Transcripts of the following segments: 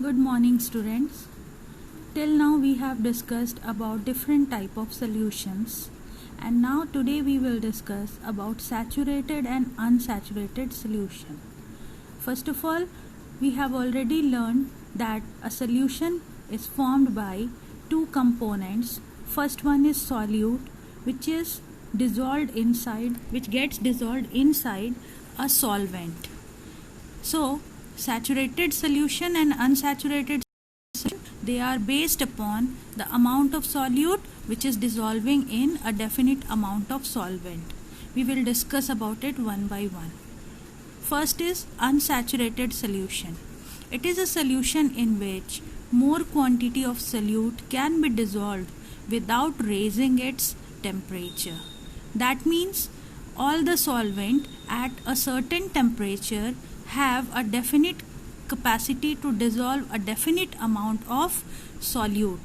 Good morning, students. Till now we have discussed about different type of solutions, and now today we will discuss about saturated and unsaturated solution. First of all, we have already learned that a solution is formed by two components. First one is solute, which gets dissolved inside a solvent. So saturated solution and unsaturated solution, they are based upon the amount of solute which is dissolving in a definite amount of solvent. We will discuss about it one by one. First is unsaturated solution. It is a solution in which more quantity of solute can be dissolved without raising its temperature. That means all the solvent at a certain temperature have a definite capacity to dissolve a definite amount of solute.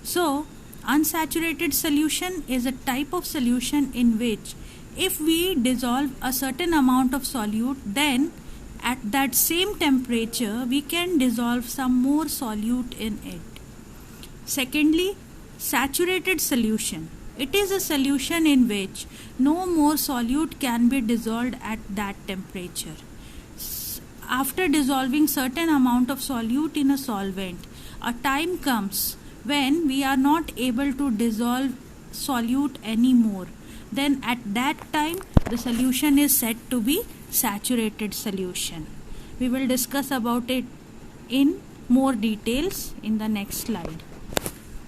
So, unsaturated solution is a type of solution in which if we dissolve a certain amount of solute, then at that same temperature we can dissolve some more solute in it. Secondly, saturated solution. It is a solution in which no more solute can be dissolved at that temperature. After dissolving certain amount of solute in a solvent, a time comes when we are not able to dissolve solute anymore. Then at that time the solution is said to be saturated solution. We will discuss about it in more details in the next slide.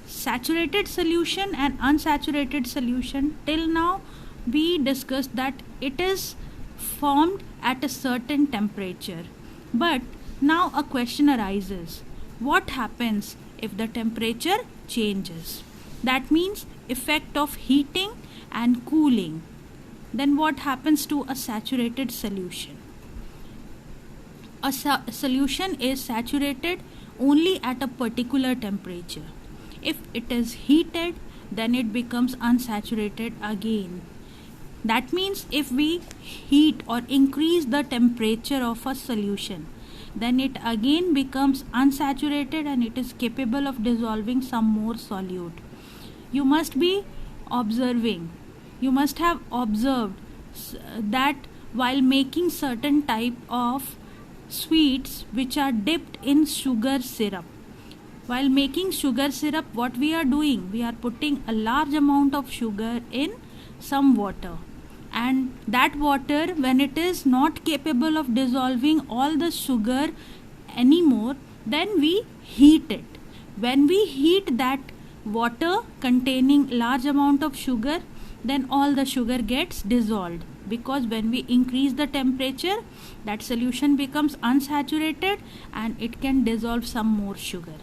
Saturated solution and unsaturated solution, till now we discussed that it is formed at a certain temperature. But now a question arises. What happens if the temperature changes? That means effect of heating and cooling. Then what happens to a saturated solution? A solution is saturated only at a particular temperature. If it is heated, then it becomes unsaturated again. That means if we heat or increase the temperature of a solution, then it again becomes unsaturated and it is capable of dissolving some more solute. You must have observed that while making certain type of sweets which are dipped in sugar syrup, while making sugar syrup, what we are doing? We are putting a large amount of sugar in some water. And that water, when it is not capable of dissolving all the sugar anymore, then we heat it. When we heat that water containing large amount of sugar, then all the sugar gets dissolved. Because when we increase the temperature, that solution becomes unsaturated and it can dissolve some more sugar.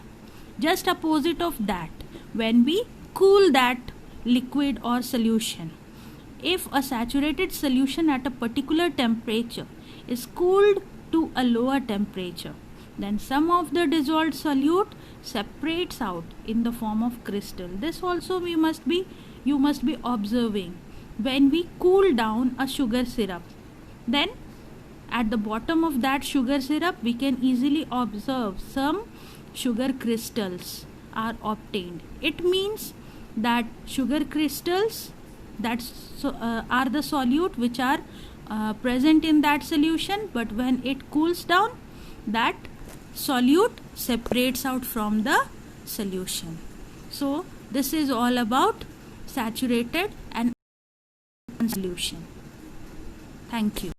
Just opposite of that, when we cool that liquid or solution, if a saturated solution at a particular temperature is cooled to a lower temperature, then some of the dissolved solute separates out in the form of crystal. This also you must be observing. When we cool down a sugar syrup, then at the bottom of that sugar syrup we can easily observe some sugar crystals are obtained. It means that sugar crystals are the solute which are present in that solution, but when it cools down, that solute separates out from the solution. So this is all about saturated and solution. Thank you.